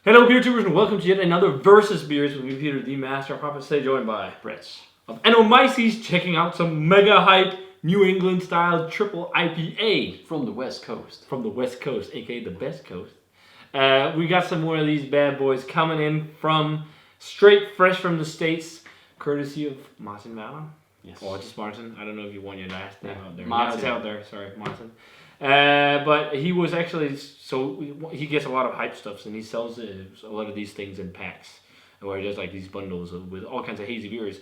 Hello, beer tubers, and welcome to yet another Versus Beers with me, Peter, the Master Puppet, today joined by Brett of Enomyces, checking out some mega hype New England style triple IPA from the West Coast. from the West Coast, aka the best coast. We got some more of these bad boys coming in from straight fresh from the States, courtesy of Martin Mallon. Yes. Or just Martin. I don't know if you want your last name out there. Martin. Yeah, it's out there. Sorry, Martin. But he was actually, so he gets a lot of hype stuffs, and he sells a lot of these things in packs, where he does like these bundles with all kinds of hazy beers.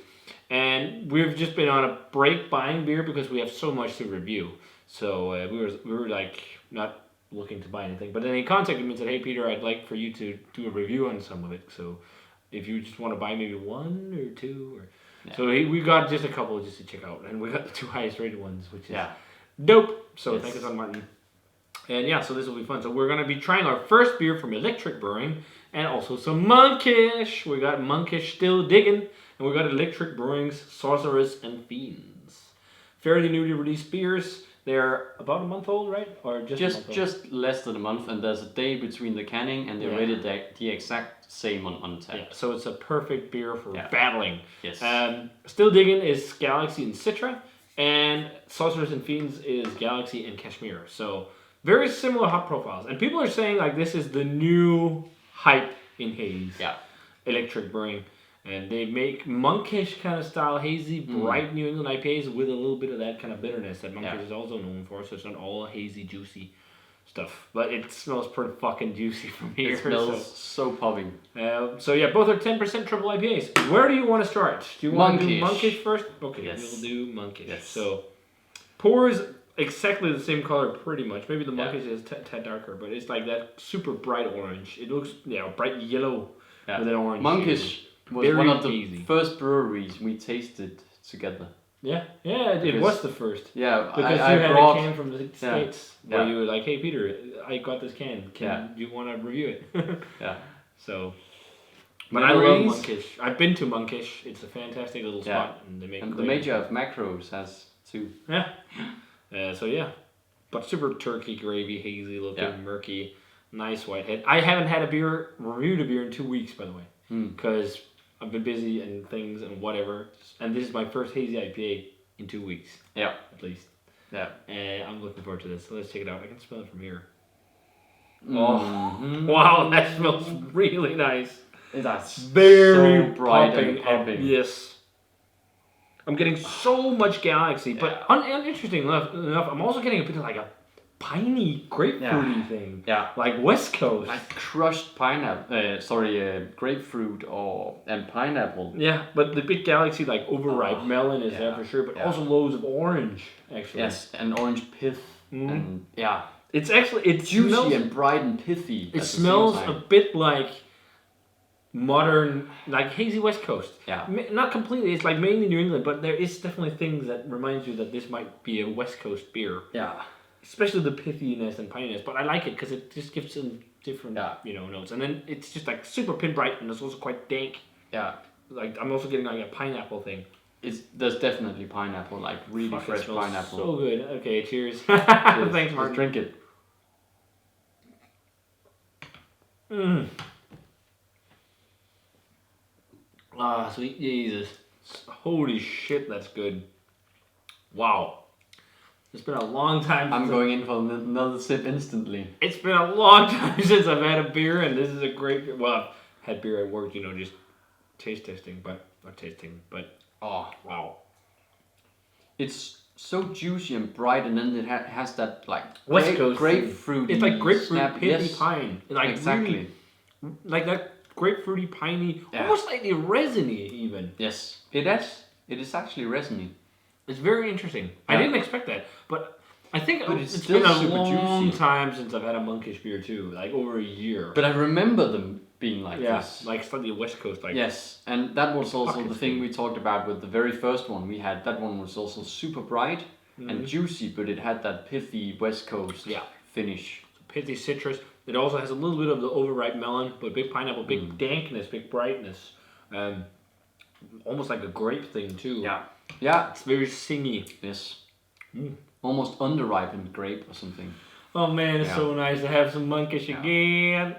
And we've just been on a break buying beer because we have so much to review. So we were like not looking to buy anything, but then he contacted me and said, "Hey Peter, I'd like for you to do a review on some of it. So if you just want to buy maybe one or two, or yeah." So we got just a couple just to check out, and we got the two highest rated ones, which is dope. So thank you, Martin. And yeah, so this will be fun. So we're going to be trying our first beer from Electric Brewing and also some Monkish. We got Monkish still digging, and we got Electric Brewing's Sorcerers and Fiends. Fairly newly released beers. They're about a month old, right? Or just less than a month, and there's a day between the canning, and they're rated the exact same on tap. Yeah, so it's a perfect beer for battling. Yes. Still Diggin is Galaxy and Citra, and Sorcerers and Fiends is Galaxy and Kashmir. So very similar hop profiles, and people are saying like this is the new hype in haze. Yeah. Electric Brewing. And they make Monkish kind of style hazy, bright New England IPAs with a little bit of that kind of bitterness that Monkish is also known for. So it's not all hazy, juicy stuff. But it smells pretty fucking juicy from here. It smells so popping. So yeah, both are 10% triple IPAs. Where do you want to start? Do you want to do Monkish first? Okay, we'll do Monkish. Yes. So pours exactly the same color pretty much. Maybe the Monkish is tad darker, but it's like that super bright orange. It looks bright yellow with an orange. Monkish was one of the first breweries we tasted together. Yeah, it was the first. Yeah, because I you had brought a can from the States where you were like, "Hey Peter, I got this can. Do you want to review it?" Yeah. So, but I love Monkish. I've been to Monkish. It's a fantastic little spot, and they make. And the Major of Macros has too. Yeah. But super turkey gravy, hazy looking, murky, nice white head. I haven't had reviewed a beer in 2 weeks, by the way, because I've been busy and things and whatever. And this is my first hazy IPA in 2 weeks. Yeah. At least. Yeah. And I'm looking forward to this. So let's check it out. I can smell it from here. Mm-hmm. Oh, wow, that smells really nice. That's very so bright popping. and popping. Yes. I'm getting so much Galaxy, but uninteresting enough, I'm also getting a bit of like a piney, grapefruity thing. Yeah. Like West Coast. Like crushed pineapple, grapefruit and pineapple. Yeah, but the big Galaxy, like overripe melon is there for sure, but also loads of orange, actually. Yes, and orange pith. And it's juicy smells, and bright and pithy. It smells a bit like modern, like hazy West Coast. Yeah. Not completely, it's like mainly New England, but there is definitely things that reminds you that this might be a West Coast beer. Yeah. Especially the pithiness and pininess, but I like it because it just gives some different, notes. And then it's just like super pin bright, and it's also quite dank. Yeah. Like I'm also getting like a pineapple thing. There's definitely pineapple, like really fresh pineapple. So good. Okay, cheers. Cheers. Thanks, Mark. Let's drink it. Sweet Jesus. Holy shit, that's good. Wow. It's been a long time since I'm going in for another sip instantly. It's been a long time since I've had a beer, and this is a great beer. Well, I've had beer at work, just taste testing, but oh, wow. It's so juicy and bright, and then it has that like West Coast grapefruit. It's like grapefruit, pithy pine. Like exactly. Really, like that grapefruity, piney, almost slightly resiny even. Yes, it is. It is actually resiny. It's very interesting. I didn't expect that, but I think it's still been a super long juicy. time since I've had a Monkish beer too, like over a year. But I remember them being like this. Like slightly West Coast. Like yes, and that was also the thing we talked about with the very first one we had. That one was also super bright and juicy, but it had that pithy West Coast finish. Pithy citrus. It also has a little bit of the overripe melon, but big pineapple, big dankness, big brightness. Almost like a grape thing too. Yeah. It's very singy. Yes. Almost underripened grape or something. Oh man, it's so nice to have some Monkish again.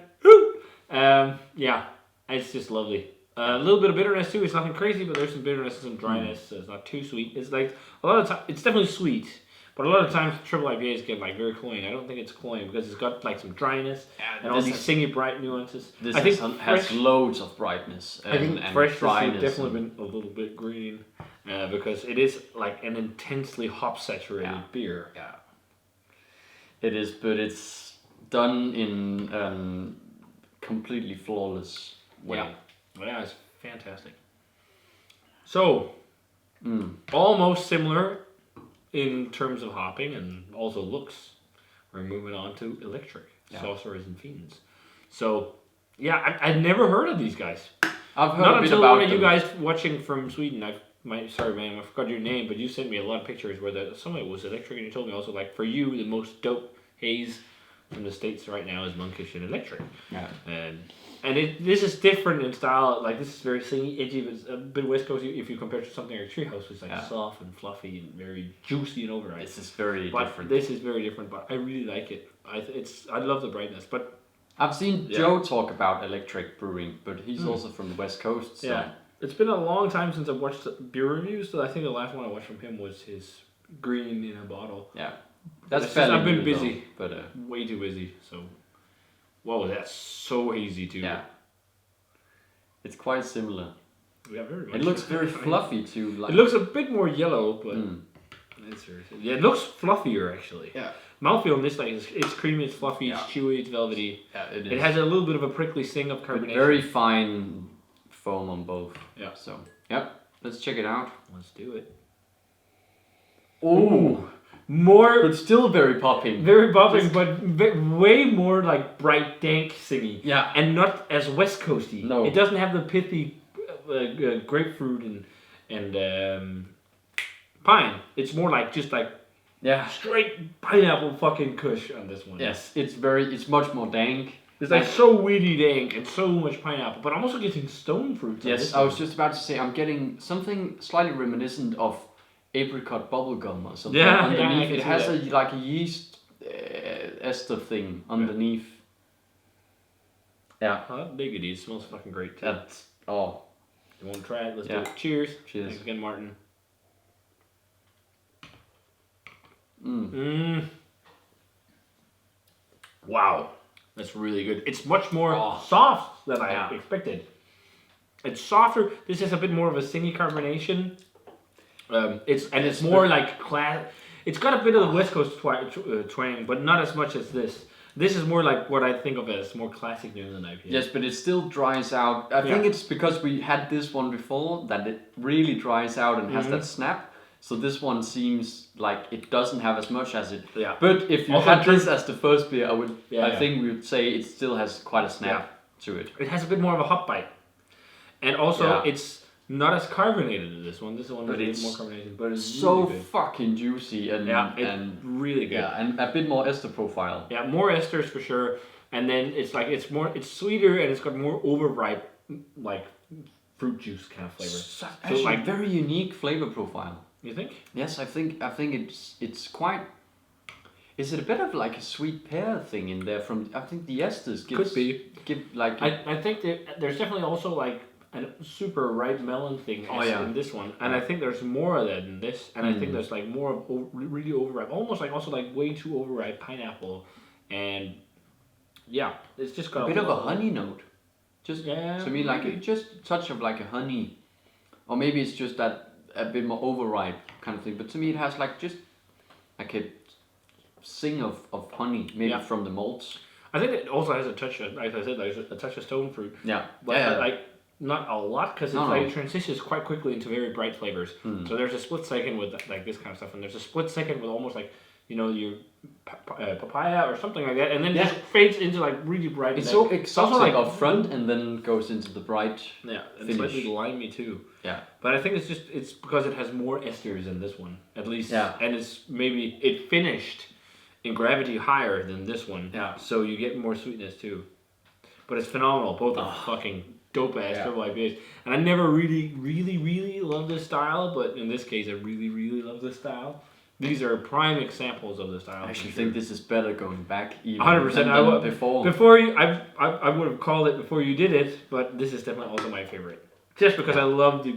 Yeah, it's just lovely. A little bit of bitterness too. It's nothing crazy, but there's some bitterness and some dryness. So it's not too sweet. It's like a lot of time. It's definitely sweet, but a lot of times triple IPAs get like very cloying. I don't think it's cloying because it's got like some dryness and all these singy bright nuances. This I think has loads of brightness. I think and fresh has dryness definitely been a little bit green because it is like an intensely hop saturated beer. Yeah, it is, but it's done in completely flawless way. Yeah. Well, yeah, it's fantastic. So, almost similar in terms of hopping and also looks. We're moving on to electric. Sorcerers and Fiends. So, yeah, I'd never heard of these guys. I've heard Not a bit until about one of them. you guys watching from Sweden. Sorry, man, I forgot your name, but you sent me a lot of pictures where some of it was electric, and you told me also, like, for you, the most dope haze from the States right now is Monkish and electric. Yeah. And this is different in style. Like, this is very singy, edgy, but it's a bit West Coast if you compare it to something like Treehouse, which is like soft and fluffy and very juicy and overripe. This is very different. This is very different, but I really like it. I love the brightness, but I've seen Joe talk about electric brewing, but he's also from the West Coast. So. Yeah, it's been a long time since I've watched beer reviews. So I think the last one I watched from him was his green in a bottle. Yeah, that's fairly. I've been new, busy, though, but way too busy. So, whoa, that's so hazy too. Yeah, it's quite similar. Yeah, very much. It looks very fluffy too. Like it looks a bit more yellow, but it looks fluffier actually. Yeah. Mouthfeel on this thing it's creamy, it's fluffy, it's chewy, it's velvety. Yeah, it is. It has a little bit of a prickly sting of carbonation. But very fine foam on both. Yeah. So, let's check it out. Let's do it. Ooh. More, But still very popping. very popping, but way more like bright, dank singy. Yeah. And not as West Coasty. No. It doesn't have the pithy grapefruit and pine. It's more like just like straight pineapple fucking kush on this one. Yes, it's much more dank. It's like so weedy dank and so much pineapple, but I'm also getting stone fruits. Yes, I was just about to say I'm getting something slightly reminiscent of apricot bubblegum or something underneath. It has like a yeast ester thing underneath. Yeah. Diggity, it smells fucking great too. That's You want to try it? Let's do it. Cheers. Cheers. Thanks again, Martin. Wow. That's really good. It's much more soft than I expected. It's softer. This is a bit more of a singy carbonation. It's more like class. It's got a bit of the West Coast twang, but not as much as this. This is more like what I think of as more classic New England IPA. Yes, but it still dries out. I think it's because we had this one before that it really dries out and has that snap. So this one seems like it doesn't have as much as it. Yeah. But if you had this as the first beer, I think we would say it still has quite a snap to it. It has a bit more of a hop bite, and also it's not as carbonated as this one. This one is more carbonated, but it's so really good. fucking juicy and really good. Yeah, and a bit more ester profile. Yeah, more esters for sure. And then it's sweeter and it's got more overripe like fruit juice kind of flavor. So like very unique flavor profile. You think? Yes, I think it's quite. Is it a bit of like a sweet pear thing in there? I think the esters give like. I think that there's definitely also like a super ripe melon thing in this one, and I think there's more of that in this, and I think there's like more of really overripe, almost like also like way too overripe pineapple, and it's just got a bit of a honey note. Just to me, like just a touch of like a honey, or maybe it's just that. A bit more overripe kind of thing, but to me it has like just like a sing of honey, maybe from the malts. I think it also has a touch of, like I said, there's a touch of stone fruit. Yeah, but like not a lot because it transitions quite quickly into very bright flavors. So there's a split second with like this kind of stuff, and there's a split second with almost like your papaya or something like that, and then just fades into like really bright. It's so exotic like up front, and then goes into the bright. Yeah, and slightly limey too. Yeah, but I think it's because it has more esters in this one, at least. Yeah, and it finished in gravity higher than this one. Yeah, so you get more sweetness too. But it's phenomenal. Both are fucking dope ass triple IPAs, and I never really loved this style, but in this case, I really love this style. These are prime examples of the style. I actually think this is better going back even 100%. than before. Before you, I would have called it before you did it, but this is definitely also my favorite. Just because I love the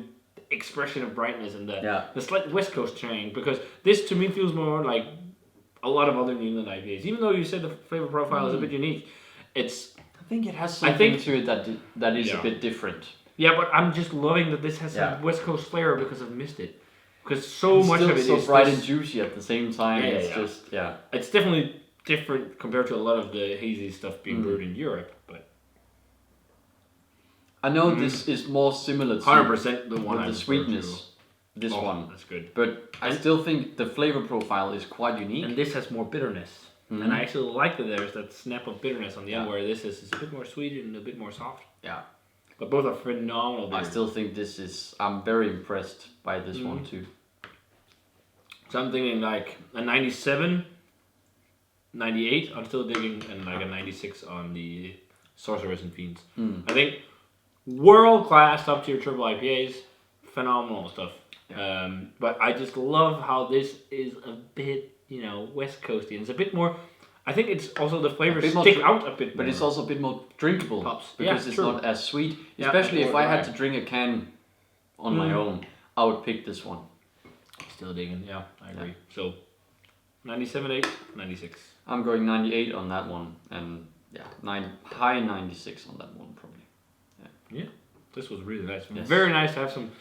expression of brightness and the slight West Coast twang. Because this to me feels more like a lot of other New England IPAs. Even though you said the flavor profile is a bit unique, it's. I think it has something to it that is a bit different. Yeah, but I'm just loving that this has some West Coast flair because I've missed it. Because so much of it is bright and juicy at the same time. It's definitely different compared to a lot of the hazy stuff being brewed in Europe, but I know this is more similar to 100% the one with the sweetness. This one, that's good. But I still think the flavor profile is quite unique. And this has more bitterness, and I actually like that there's that snap of bitterness on the end where this is a bit more sweet and a bit more soft. Yeah. But both are phenomenal beers. I still think I'm very impressed by this one too. So I'm thinking like a 97, 98 on Still Digging, and like a 96 on the Sorcerers and Fiends. I think world-class top-tier triple IPAs, phenomenal stuff. Yeah. But I just love how this is a bit, West Coasty. And it's a bit more, I think it's also the flavors stick out a bit more. But it's also a bit more drinkable. Pops. Because it's not as sweet. Especially if I had to drink a can on my own, I would pick this one. Still Digging, yeah, I agree. So, 97.8, 96. I'm going 98 on that one, and high 96 on that one probably. Yeah, this was really nice. Yes. Very nice to have some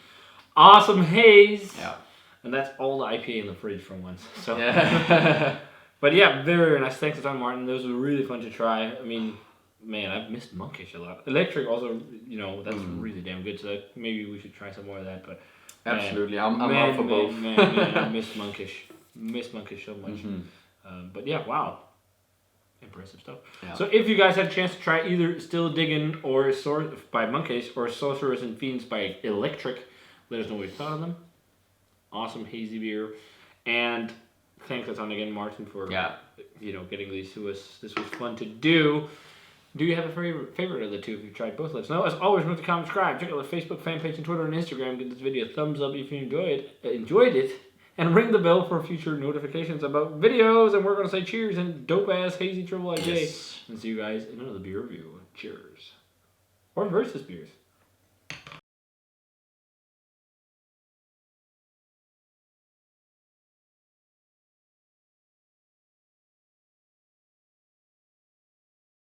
awesome haze. Yeah. And that's all the IPA in the fridge from once. So. Yeah. But yeah, very nice. Thanks a ton, Martin. Those were really fun to try. I mean, man, I've missed Monkish a lot. Electric also, that's really damn good. So maybe we should try some more of that. But absolutely, I'm up for both. Man, I missed Monkish. Missed Monkish so much. But yeah, wow. Impressive stuff. Yeah. So if you guys had a chance to try either Still Diggin' or by Monkish or Sorcerers and Fiends by Electric, let us know what you thought of them. Awesome hazy beer. And thanks a ton again, Martin, for getting these to us. This was fun to do. Do you have a favorite of the two if you've tried both? Let us know. As always, remember to comment, subscribe. Check out the Facebook fan page and Twitter and Instagram. Give this video a thumbs up if you enjoyed it. And ring the bell for future notifications about videos. And we're going to say cheers and dope-ass hazy triple IPA. Yes. And see you guys in another beer review. Cheers. Or versus beers.